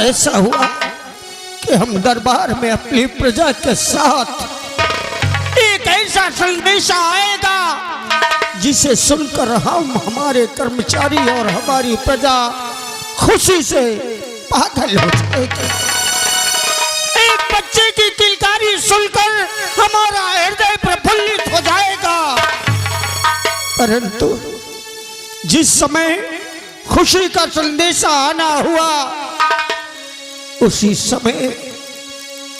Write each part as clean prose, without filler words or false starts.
ऐसा हुआ कि हम दरबार में अपनी प्रजा के साथ एक ऐसा संदेशा आएगा जिसे सुनकर हम, हमारे कर्मचारी और हमारी प्रजा खुशी से पागल हो जाएगी। एक बच्चे की किलकारी सुनकर हमारा हृदय प्रफुल्लित हो जाएगा, परंतु जिस समय खुशी का संदेशा आना हुआ उसी समय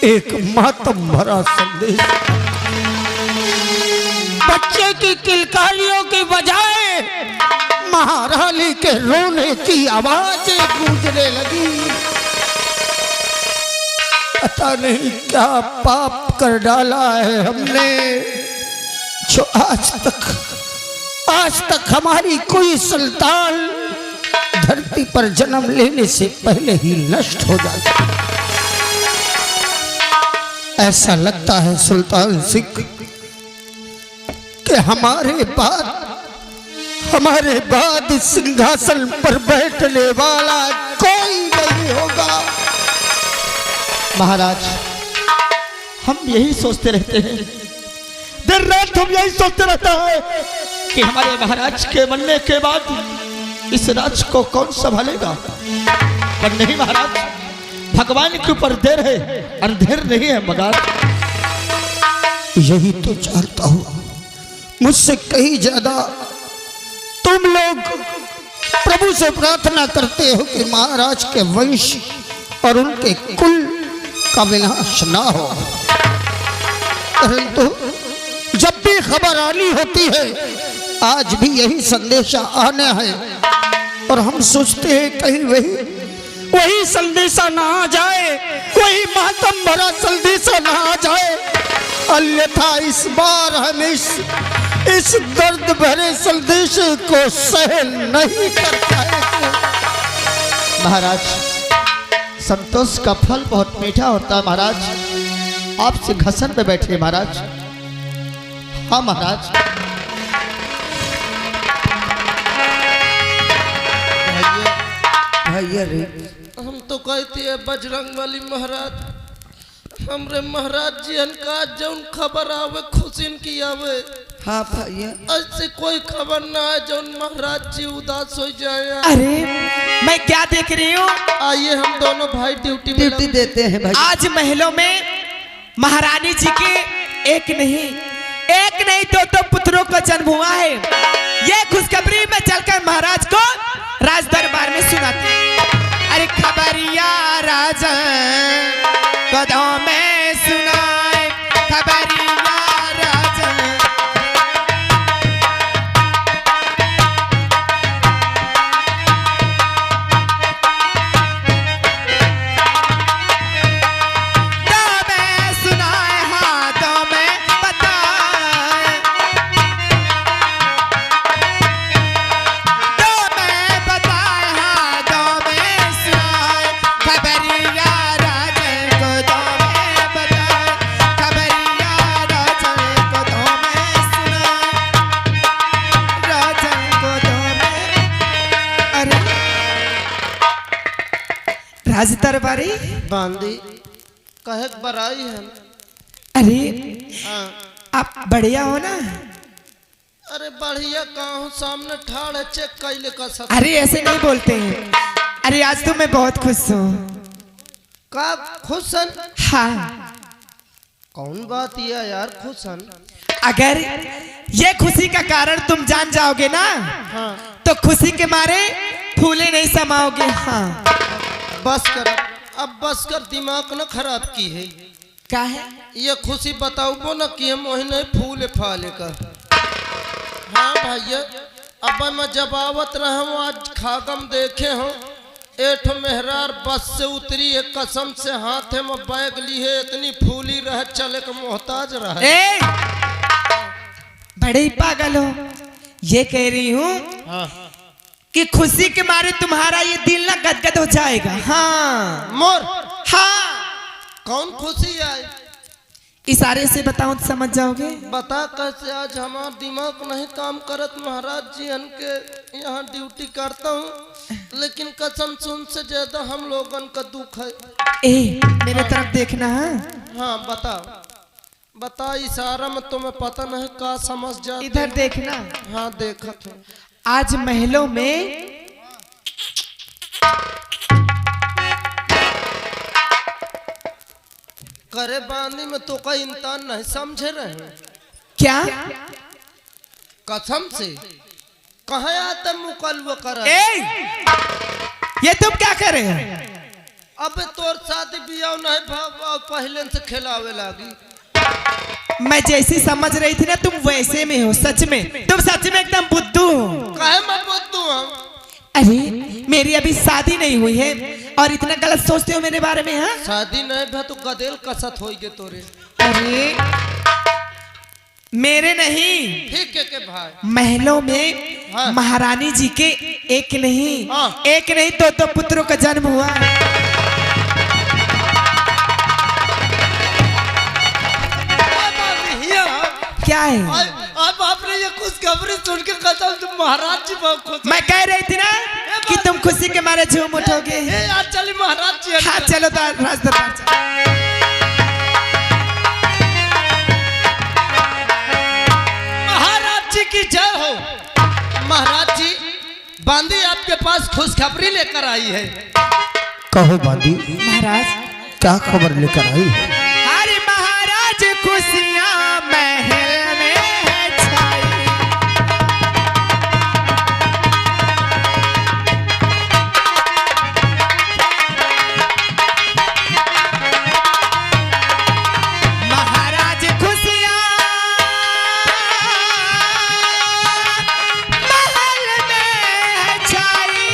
एक मातम भरा संदेश, बच्चे की किलकारियों की बजाय महारानी के रोने की आवाजें गूंजने लगी। पता नहीं क्या पाप कर डाला है हमने, जो आज तक हमारी कोई संतान धरती पर जन्म लेने से पहले ही नष्ट हो जाती। ऐसा लगता है सुल्तान सिंह कि हमारे बाद इस सिंहासन पर बैठने वाला कोई नहीं होगा। महाराज, हम यही सोचते रहते हैं, दिन रात हम यही सोचते रहता है कि हमारे महाराज के बनने के बाद इस राज को कौन संभालेगा। पर नहीं महाराज, भगवान के ऊपर देर है, अंधेर नहीं है महाराज। यही तो चाहता हूं, मुझसे कहीं ज्यादा तुम लोग प्रभु से प्रार्थना करते हो कि महाराज के वंश और उनके कुल का विनाश ना हो, परंतु जब भी खबर आनी होती है आज भी यही संदेशा आना है और हम सोचते हैं कहीं वही संदेशा ना आ जाए, वही मातम भरा संदेशा ना आ जाए, अन्यथा इस बार हम इस दर्द भरे संदेश को सहन नहीं कर पाएंगे। महाराज, संतोष का फल बहुत मीठा होता है महाराज। आप सिंहासन पे बैठे महाराज। हाँ महाराज। भैया रे, हम तो कहते हैं बजरंग वाली महाराज, हमरे महाराज जी का जौन खबर आवे खुशिन की आवे। हाँ भैया, ऐसे कोई खबर ना है जौन महाराज जी उदास हो जाए। अरे मैं क्या देख रही हूँ, आइए हम दोनों भाई ड्यूटी देते हैं भाई। आज महलों में महारानी जी के एक नहीं दो पुत्रों का जन्म हुआ है। ये खुशखबरी में चलकर महाराज को राज दरबार में सुनाती। अरे खबरिया राजा कदों में सुनाए, खबरिया राजा। दो में सुनाए, हाथों में बताए, दो में बताए, हाथों में सुनाए, खबरिया राजा को दो में बताए, खबरिया राजा को दो में सुनाए, राजा को दो में। अरे राज दरबारी, बांदी कहे बराई है। अरे हाँ। आप बढ़िया हो ना? अरे बढ़िया कहाँ हूँ, सामने ठाड़ है, चेक कैले का सब। अरे ऐसे नहीं बोलते हैं। अरे आज तो मैं बहुत खुश हूँ। का खुशन? हाँ, कौन बात ये यार खुशन? अगर ये खुशी का कारण तुम जान जाओगे ना, हाँ। तो खुशी के मारे फूले नहीं समाओगे। हाँ। बस कर अब बस कर, दिमाग न खराब की है। क्या है ये खुशी बताओ ना कि हम वही नहीं फूले फाले का। हाँ भैया, अब मैं जब आवत रहा हूँ आज खागम देखे हूँ, एठ मेहरार बस से उतरी है, कसम से हाथ में बैग ली है, इतनी फूली रह चले का मोहताज रहा। ए, बड़े ही पागल हो। ये कह रही हूँ हाँ। कि खुशी के मारे तुम्हारा ये दिल ना गदगद हो जाएगा। हाँ मोर, हाँ, कौन खुशी आई? इशारे से बताऊं तो समझ जाओगे। बता कैसे, आज हमारा दिमाग नहीं काम करत महाराज जी के यहाँ ड्यूटी करता हूँ, लेकिन कसम सुन से ज्यादा हम लोगन का दुख है। ए मेरे तरफ देखना है। हाँ बता बता, इशारा में तुम्हें पता नहीं का समझ जाते। इधर देखना। हाँ देखत हूँ। आज महलों में करे बांधी में तो कोई इंसान नहीं समझे रहे। क्या कसम से कहाँ आते मुकलवा कर। ये तुम क्या कर रहे हो? अब तोर शादी बियाह नहीं पहले से खिलावे लागी। मैं जैसी समझ रही थी ना तुम वैसे में हो। सच में तुम सच में एकदम बुद्धू हो। काहे मैं बुद्धू हूँ? अरे मेरी अभी शादी नहीं हुई है और इतना गलत सोचते हो मेरे बारे में। हाँ शादी नहीं भा तो गदेल कसत होइगे तोरे। अरे मेरे नहीं, ठीक है के भाई। महलों में हाँ। महारानी जी के एक नहीं, हाँ। एक नहीं दो पुत्रों का जन्म हुआ। क्या है? अब आपने ये खुशखबरी सुन के कसम तुम महाराज जी बहुत खुश। मैं कह रही थी ना कि तुम खुशी के मारे झूम उठोगे। यार चली महाराज जी। हाँ चलो राज दरबार चलो। महाराज जी की जय हो। महाराज जी बांदी आपके पास खुशखबरी लेकर आई है। कहो बांदी, महाराज क्या खबर लेकर आई? अरे महाराज खुशियां महल में है छाई। महाराज खुशियां महल में है छाई।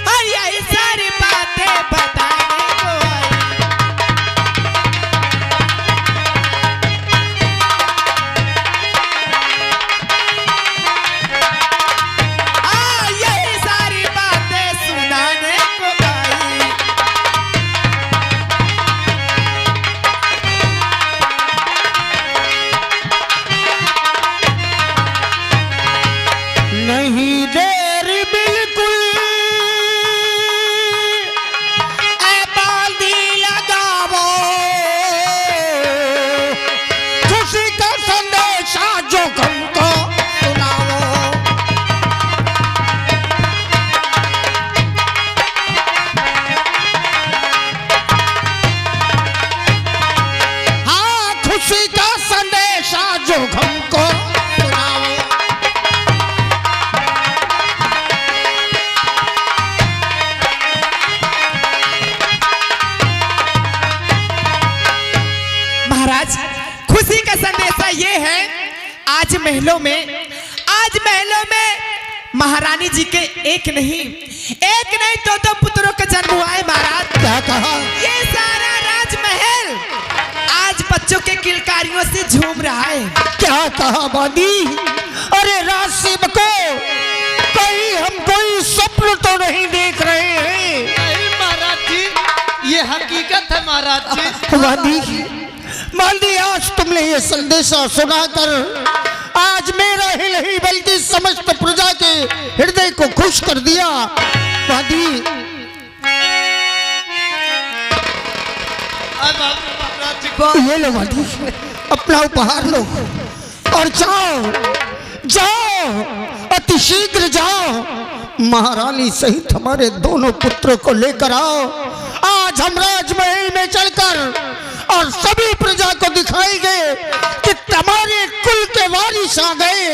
और यही सारी बातें बताने को आई। यही सारी बातें सुनाने को आई। नहीं देर बिल्कुल ऐ बांदी लगावो, खुशी का संदेशा जो हमको सुनाओ। हाँ खुशी का संदेशा जो हमको सुनाओ। महाराज खुशी का संदेशा ये है, आज महलों में महारानी जी के एक नहीं दो पुत्रों का जन्म हुआ है। महाराज क्या कहा? ये सारा राजमहल आज बच्चों के किलकारियों से झूम रहा है। क्या कहा बांदी? अरे राज सेवको, कहीं हम कोई स्वप्न तो नहीं देख रहे हैं? नहीं महाराज जी, ये हकीकत है महाराज जी। बांदी आज तुमने ये संदेशा सुनाकर आज मेरा ही नहीं बल्कि समस्त प्रजा के हृदय को खुश कर दिया। बांदी अब महाराज जी को ये लो बांदी, अपना उपहार लो और जाओ अति शीघ्र जाओ, महारानी सहित हमारे दोनों पुत्रों को लेकर आओ। आज हम राजमहल में चलकर और सभी प्रजा को दिखाएंगे कि हमारे कुल के वारिस आ गए,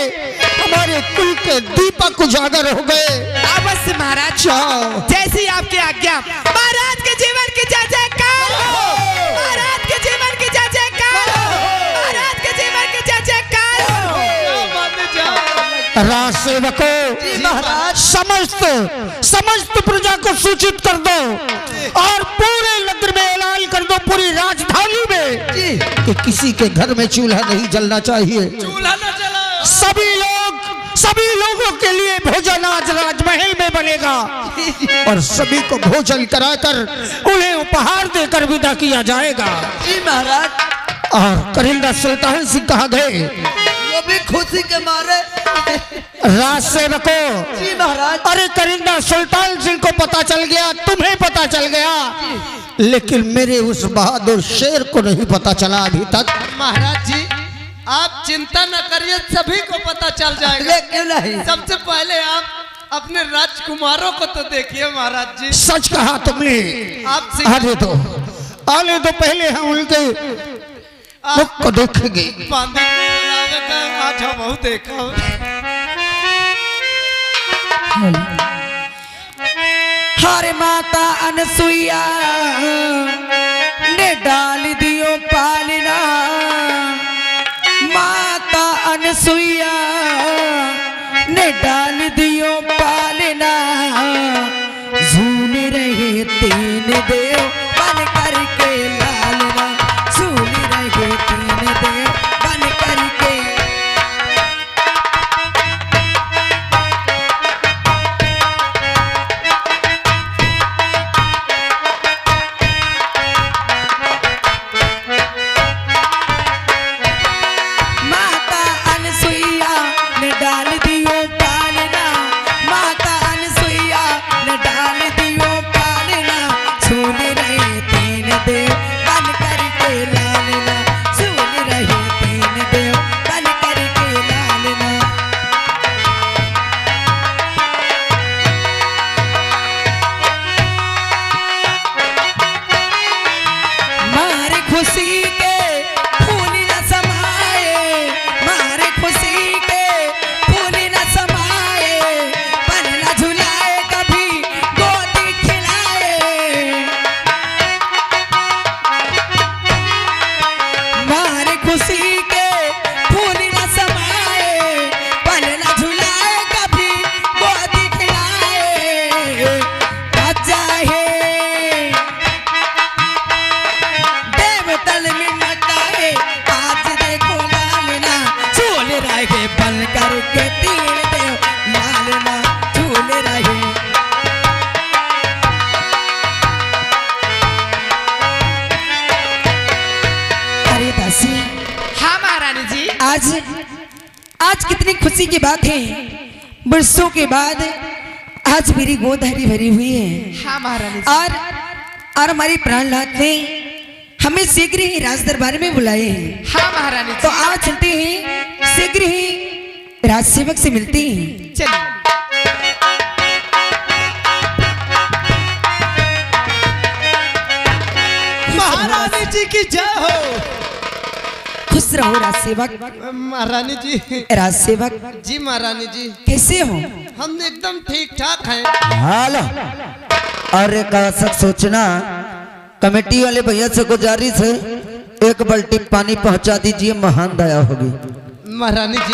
हमारे कुल के दीपक उजागर हो गए। अवश्य महाराज, जाओ। जैसी आपकी आज्ञा। महाराज के जीवन की जय जयकार हो। महाराज के जीवन की जय जयकार हो। महाराज के जीवन की जय जयकार हो। राज सेवकों, समस्त प्रजा को सूचित कर दो और पूरे नगर में ऐलान कर दो, पूरी राजधानी में, कि किसी के घर में चूल्हा नहीं जलना चाहिए। चूल्हा न जला। सभी सभी लोगों के लिए भोजन आज राजमहल में बनेगा और सभी को भोजन कराकर उन्हें उपहार देकर विदा किया जाएगा। जी महाराज। और करिंदा सुल्तान सिंह कहाँ गए? वो भी खुशी के मारे। राज सेवकों। जी महाराज। अरे करिंदा सुल्तान सिंह को पता चल गया, तुम्हें पता चल गया, लेकिन मेरे उस बहादुर शेर को नहीं पता चला अभी तक। महाराज जी आप चिंता न करिए, सभी को पता चल जाएगा। क्यों नहीं? सबसे पहले आप अपने राजकुमारों को तो देखिए महाराज जी। सच कहा तुमने। आप आने दो पहले हम उनके मुख को देखेंगे। बांधी का आज हम बहुत देखा। हर माता अनसुईया ने डाल दियो पालना, माता अनसुईया ने डाल दियो पालना, झूल रहे तीन देव बन करके लालना, झूल रहे तीन देव बन करके। माता अनसुईया ने डाल दियो पालना, माता अनसुईया ने डाल दियो पालना, झूल रहे तीन देव बन करके लालना, झूल रहे तीन देव बन करके लालना। मारे खुशी के फूल न समाए, मारे खुशी के फूल न समाए, पर न झुलाए कभी गोदी खिलाए। मारे खुशी के फूल न समाए, पर न झुलाए कभी गोदी खिलाए। चाहे देवतल में मचाए, आज देखो लालना, झूल रहे बन करके तीन देव लालना, झूल रहे। अरे दासी, हाँ महारानी जी। आज आज कितनी खुशी की बात है। बरसों के बाद आज मेरी गोद हरी भरी हुई है। हाँ महारानी जी। और हमारे प्राणनाथ ने हमें शीघ्र ही राज दरबार में बुलाए हैं। हाँ महारानी तो जी। आज चलते हैं, शीघ्र ही राज सेवक से मिलते हैं। चलिए। महारानी जी की जय हो। खुश रहो राज सेवक। महारानी जी। राज सेवक जी महारानी जी कैसे हो? हम एकदम ठीक ठाक हैं। हाल अरे का सक सोचना, कमेटी वाले भैया से गुजारिश है एक बाल्टी पानी पहुंचा दीजिए, महान दया होगी। महारानी जी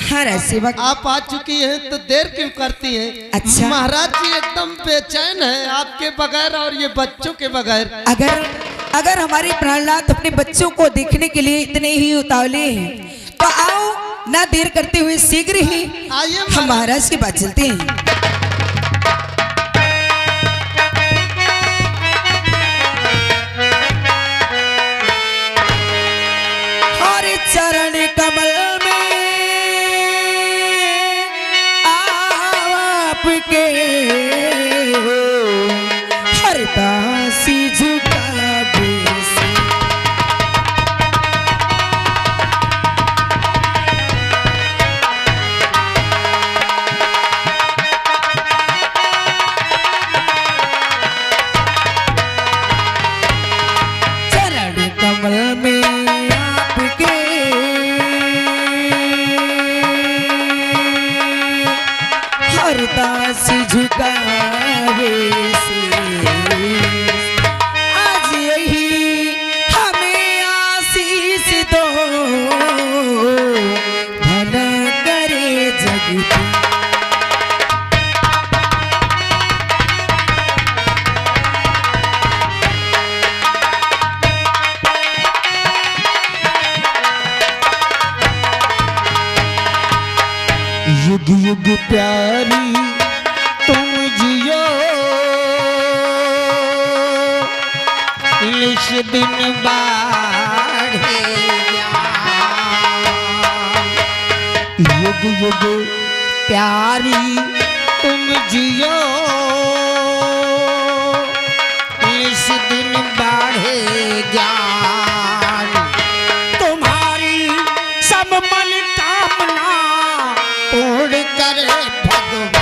हाँ राज सेवक। आप आ चुकी हैं तो देर क्यों करती हैं? अच्छा। महाराज जी एकदम बेचैन है आपके बगैर और ये बच्चों के बगैर। अगर हमारे प्राणनाथ अपने बच्चों को देखने के लिए इतने ही उतावले हैं तो आओ ना देर करते हुए शीघ्र ही आइए हम महाराज के पास चलते हैं। हरे चरण कमल में आपके हर दासी झुका बेसी। निस दिन बढ़ेगा। युग युग प्यारी तुम जियो, निस दिन बढ़ेगा। तुम्हारी सब मन कामना पूर्ण करे भगवान।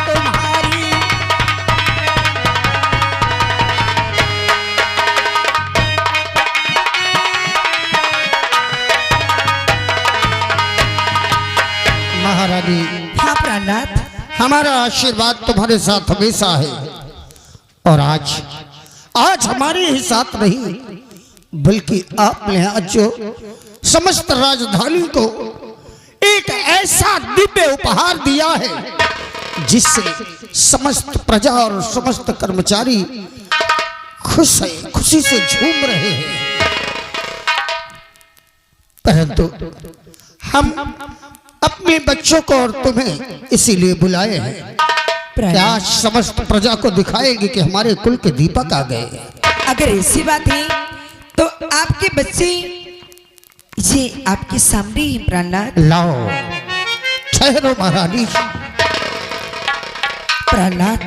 तुम्हारी महारानी, हाँ प्राणनाथ, हमारा आशीर्वाद तुम्हारे साथ हमेशा है। और आज हमारे ही साथ नहीं, बल्कि आपने आज जो समस्त राजधानी को एक ऐसा दिव्य उपहार दिया है जिससे समस्त प्रजा और समस्त कर्मचारी खुश है, खुशी से झूम रहे हैं। परंतु हम अपने बच्चों को और तुम्हें इसीलिए बुलाए हैं कि आज समस्त प्रजा को दिखाएंगे कि हमारे कुल के दीपक आ गए। अगर ऐसी बात है तो आपके बच्चे ये आपके सामने ही प्राणनाथ। लाओ, ठहरो महारानी। प्राणनाथ,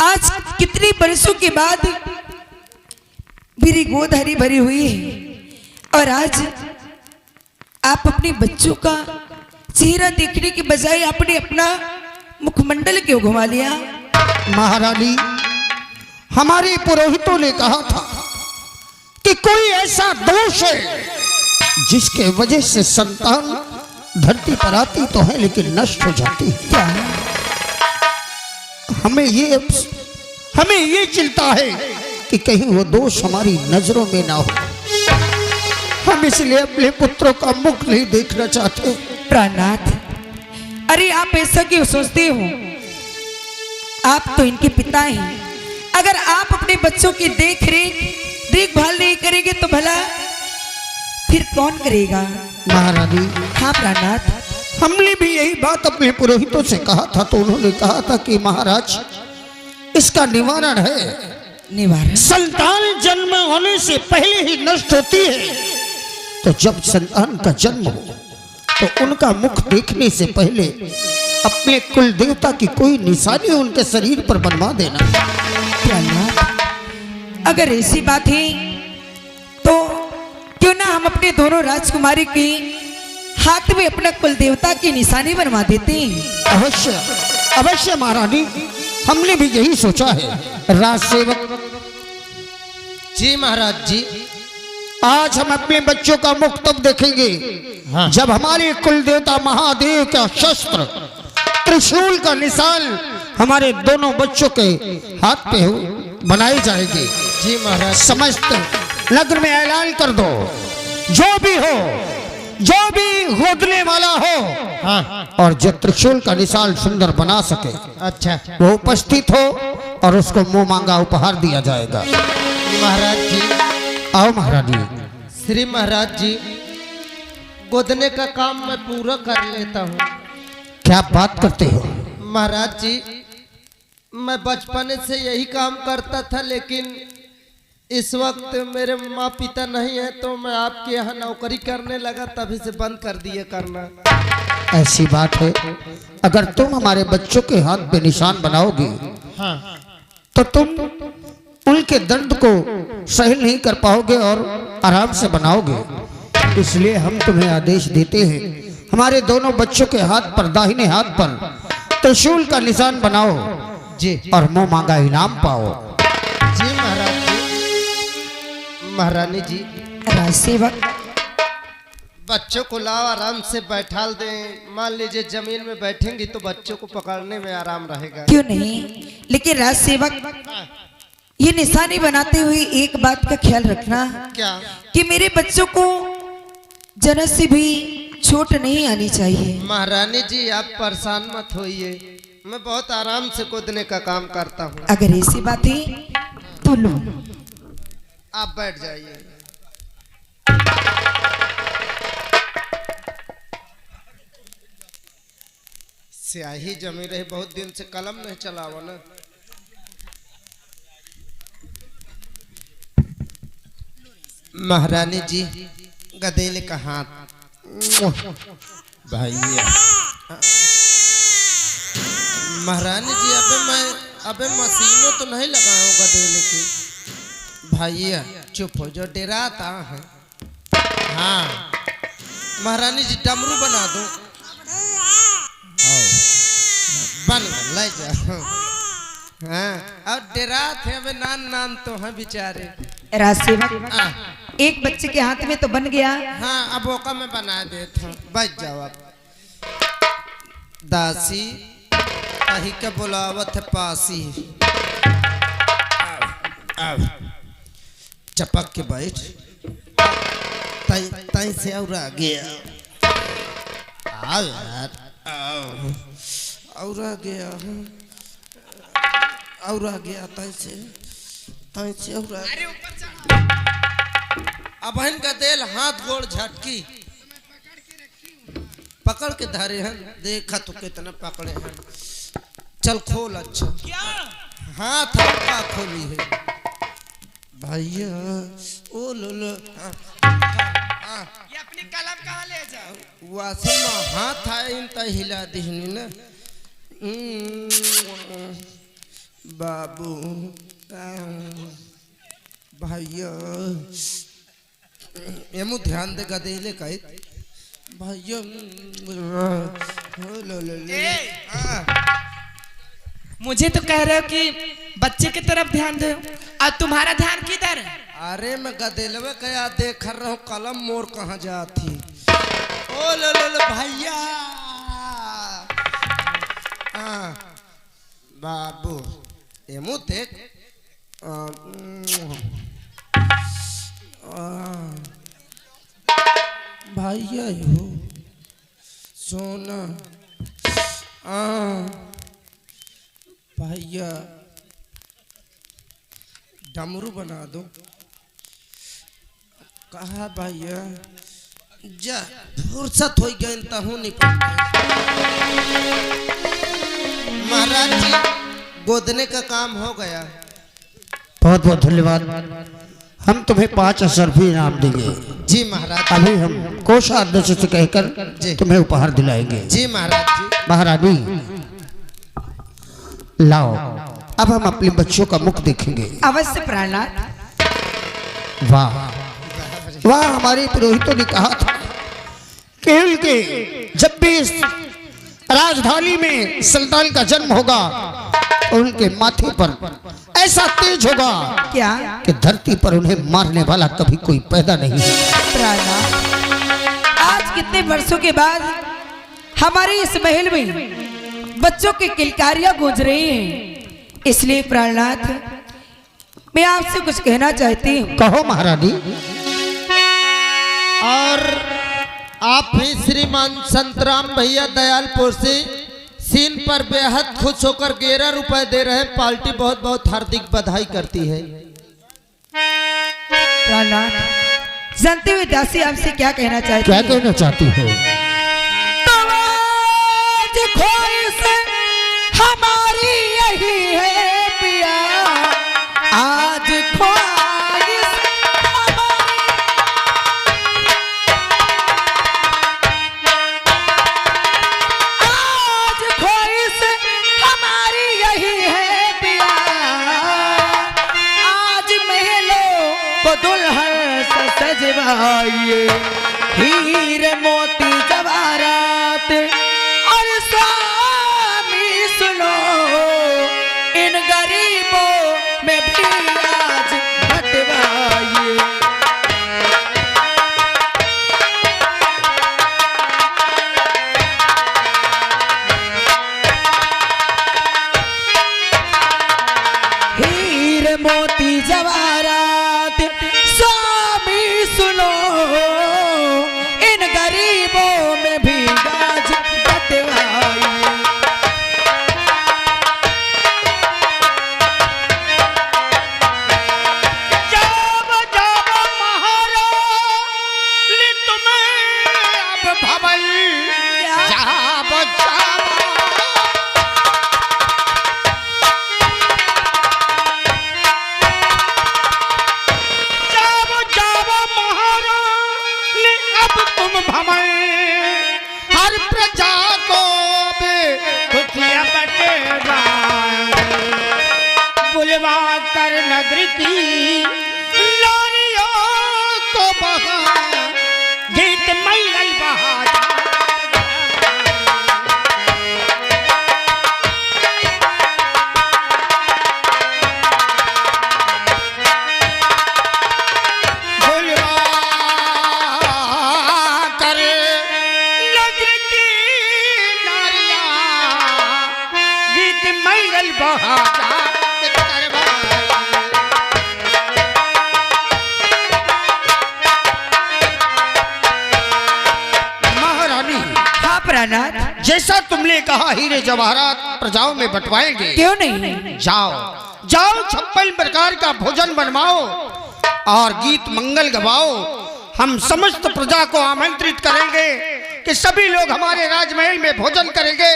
आज कितने बरसों के बाद मेरी गोद हरी भरी हुई है और आज आप अपने बच्चों का चेहरा देखने के बजाय आपने अपना मुखमंडल क्यों घुमा लिया? महारानी, हमारे पुरोहितों ने कहा था कि कोई ऐसा दोष है जिसके वजह से संतान धरती पर आती तो है लेकिन नष्ट हो जाती है। क्या? हमें ये चिंता है कि कहीं वो दोष हमारी नजरों में ना हो। हम इसलिए अपने पुत्रों का मुख नहीं देखना चाहते। प्राणनाथ, अरे आप ऐसा क्यों सोचते हो? आप तो इनके पिता हैं। अगर आप अपने बच्चों की देखभाल नहीं करेंगे तो भला फिर कौन करेगा? महारानी, हाँ प्राणनाथ, हमने भी यही बात अपने पुरोहितों से कहा था तो उन्होंने कहा था कि महाराज इसका निवारण है। निवारण? संतान जन्म होने से पहले ही नष्ट होती है, तो जब संतान का जन्म हो तो उनका मुख देखने से पहले अपने कुल देवता की कोई निशानी उनके शरीर पर बनवा देना। प्राणनाथ, अगर ऐसी बात है तो क्यों ना हम अपने दोनों राजकुमारी के हाथ में अपना कुल देवता की निशानी बनवा देते हैं। अवश्य अवश्य महारानी, हमने भी यही सोचा है। राज सेवक जी महाराज जी, आज हम अपने बच्चों का मुख तब देखेंगे जब हमारे कुल देवता महादेव का शस्त्र त्रिशूल का निशान हमारे दोनों बच्चों के हाथ पे बनाए जाएंगे। जी महाराज, समस्त नगर में ऐलान कर दो, जो भी गोदने वाला हो और जो त्रिशूल का निशान सुंदर बना सके, अच्छा वो उपस्थित हो और उसको मुंह मांगा उपहार दिया जाएगा। महाराज जी, आओ महारानी। श्री महाराज जी, गोदने का काम मैं पूरा कर लेता हूँ। क्या बात करते हो? महाराज जी, मैं बचपन से यही काम करता था, लेकिन इस वक्त मेरे माँ पिता नहीं है तो मैं आपके यहाँ नौकरी करने लगा, तभी से बंद कर दिए करना। ऐसी बात है, अगर तुम हमारे बच्चों के हाथ पे निशान बनाओगे तो तुम उनके दर्द को सहन नहीं कर पाओगे और आराम से बनाओगे। इसलिए हम तुम्हें आदेश देते हैं, हमारे दोनों बच्चों के हाथ पर, दाहिने हाथ पर त्रिशूल का निशान बनाओ जी और मुंह मांगा इनाम पाओ। जी महाराज जी। महारानी जी, राजसेवक, बच्चों को लाओ, आराम से बैठाल दें। मान लीजिए जमीन में बैठेंगी तो बच्चों को पकड़ने में आराम रहेगा। क्यों नहीं, लेकिन राजसेवक ये निशानी बनाते हुए एक बात का ख्याल रखना क्या? कि मेरे बच्चों को जरा से भी चोट नहीं आनी चाहिए। महारानी जी, आप परेशान मत होइए, मैं बहुत आराम से गोदने का काम करता हूँ। अगर ऐसी बात है तो लो, आप बैठ जाइए। स्याही जमी रही, बहुत दिन से कलम नहीं चलावा ना। महारानी जी गदेले का हाथ भैया। महारानी जी अबे मशीनों तो नहीं लगाऊं गदेले की। भैया चुप हो जो, डराता है। हाँ महारानी जी डमरू बना दो। बन ले जाओ। हाँ और डरात है अबे, नान नान तो है बेचारे। राजसेवक एक बच्चे के हाथ में तो बन गया। हाँ अब ओका मैं बना देता हूँ, बच जाओ आप। दासी कही के बुलावत है पासी। आओ चपक के बैठ, तई से और आ गया। आओ यार आओ, और आ गया और आ गया, तई से और आ गया। अब का तेल हाथ गोड़ झटकी पकड़ के धरे हैं, देखा तो कितना पकड़े हैं। चल खोल। अच्छा हाथ हल्का खोली है भैया। ओ लो लो ये अपनी कलम कहाँ ले जाओ? वासी में हाथ आए इन त हिला दिहनी ना। बाबू भैया एमु ध्यान दे गदेले कहे भैया। मुझे तो कह रहे हो कि बच्चे की तरफ ध्यान दो और तुम्हारा ध्यान किधर है? अरे मैं गदेलवे कया देख रहा हूँ, कलम मोर कहाँ जाती। ओ लो लो लो भैया। बाबू एमु देख भैया हो सोना। भैया डमरू बना दो। कहा भैया जा फुर्सत हो गई तहू नहीं महाराज जी गोदने का काम हो गया। बहुत बहुत धन्यवाद। हम तुम्हें 5,000 भी इनाम देंगे। जी महाराज। अभी हम कोषाध्यक्ष से कहकर तुम्हें उपहार दिलाएंगे। जी महाराज जी। महारानी लाओ, अब हम अपने बच्चों का मुख देखेंगे। अवश्य प्राणनाथ। वाह वाह, हमारे पुरोहितों ने कहा था कि उनके जब भी इस राजधानी में सुल्तान का जन्म होगा उनके माथे पर ऐसा तेज होगा क्या कि धरती पर उन्हें मारने वाला कभी कोई पैदा नहीं होगा। प्राणनाथ, आज कितने वर्षों के बाद हमारे इस महल में बच्चों की किलकारियां गूंज रही हैं, इसलिए प्राणनाथ मैं आपसे कुछ कहना चाहती हूँ। कहो महारानी। और आप भी श्रीमान संतराम भैया दयालपुर से सीन पर बेहद खुश होकर 11 रुपए दे रहे हैं। पार्टी बहुत बहुत हार्दिक बधाई करती है। प्राणनाथ, जानते हुए दासी आपसे क्या कहना चाहती क्या है? कहना चाहती हो? हमारी यही है पिया, आज ख्वाहिश आज ख्वाहिश हमारी यही है पिया, आज महलों को दुल्हन से सजवाइए, हीरे मोती जवाहरात और स्वामी सुनो, इन गरीबों में भी आज बटवाइए। हीरे मोती जवाहरात स्वामी सुनो, इन गरीबों में भी आज बटवाइए। कर नगर की नारियों को बहा गीत मंगल बहा जैसा तुमने कहा हीरे जवाहरात प्रजाओं में बंटवाएंगे। क्यों नहीं? जाओ जाओ 56 प्रकार का भोजन बनवाओ और गीत मंगल गवाओ। हम समस्त प्रजा को आमंत्रित करेंगे कि सभी लोग हमारे राजमहल में भोजन करेंगे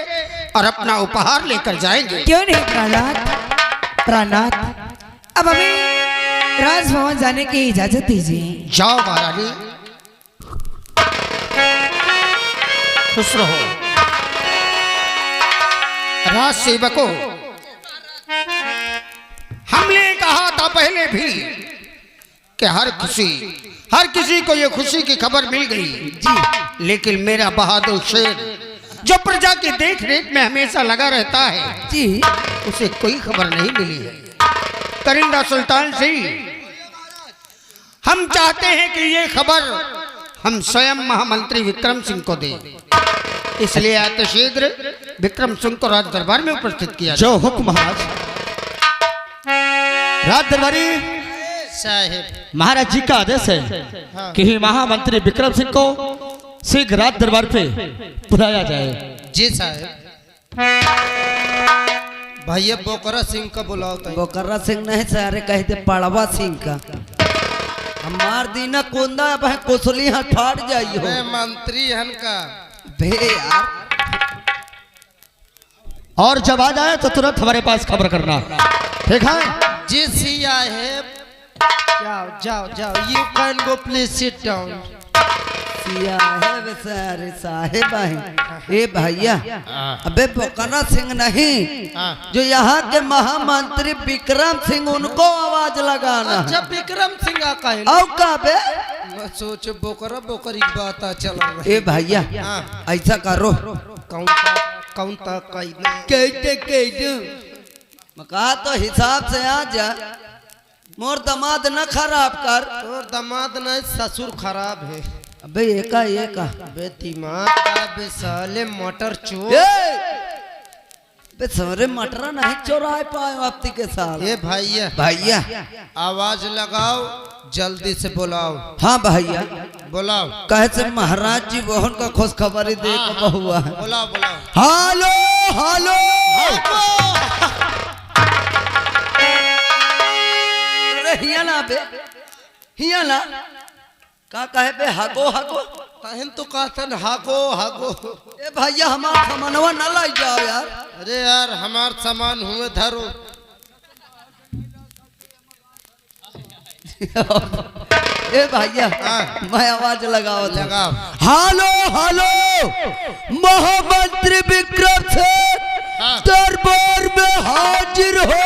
और अपना उपहार लेकर जाएंगे। क्यों नहीं प्राणनाथ? प्राणनाथ, अब हमें राजभवन जाने की इजाजत दीजिए। जाओ महारानी, खुश रहो। राज सेवकों, हमने कहा था पहले भी कि हर किसी को ये खुशी की खबर मिल गई जी, लेकिन मेरा बहादुर शेर जो प्रजा की देख रेख में हमेशा लगा रहता है जी, उसे कोई खबर नहीं मिली है। करिंदा सुल्तान से हम चाहते हैं कि ये खबर हम स्वयं महामंत्री विक्रम सिंह को दें, इसलिए आते शीघ्र विक्रम सिंह को राज दरबार में उपस्थित किया। जो हुक्म महाराज। राज दरबारी साहेब, महाराज जी का आदेश है कि महामंत्री विक्रम सिंह को शीघ्र राज दरबार पे बुलाया जाए। जी साहेब। भैया बोकरा सिंह का बुलाओ। बोकरा सिंह नहीं सारे कहते पड़वा सिंह का। हमार दीना कोंदा भाई कोसली हाथ फाट जाइयो। मैं मंत्री हन का बे यार, और जब आ जाए तो तुरंत हमारे पास खबर करना, ठीक है? जी साहेब। जाओ जाओ जाओ, you can go please sit down. Siya है बेचारे साहेब है। ए भैया, अबे बोकरा सिंह नहीं, जो यहाँ के महामंत्री विक्रम सिंह, उनको आवाज लगाना। अच्छा, विक्रम सिंह का है। औ का बे? मैं सोच बोकरा बोकरी की बात चल रहा है। ए भैया, ऐसा करो, कौन ता कहते मका तो हिसाब से आ जा, मोर दामाद न खराब कर। तोर दामाद नहीं, ससुर खराब है। अबे एका बे दिमाग का बे साले मटर चोर। बे सारे मटर नहीं चोराए पाए आपती के साथ। ए भैया, भैया आवाज लगाओ, जल्दी से बुलाओ। हाँ भैया, बुलाओ। कहे से महाराज जी बहन का खुश खबरी दे के हुआ है। बुलाओ बुलाओ। हालो हालो, हिया ना बे, हिया ना का कहे बे, हागो हागो। कहन तो कहतन हागो हागो। ए भैया, हमारा सामानवा न लाई जाओ यार। अरे यार, हमार सामान हुए धरो। ए भैया, मैं आवाज लगाओ। लगाओ। हालो हालो, महामंत्री विक्रम सिंह दरबार में हाजिर हो।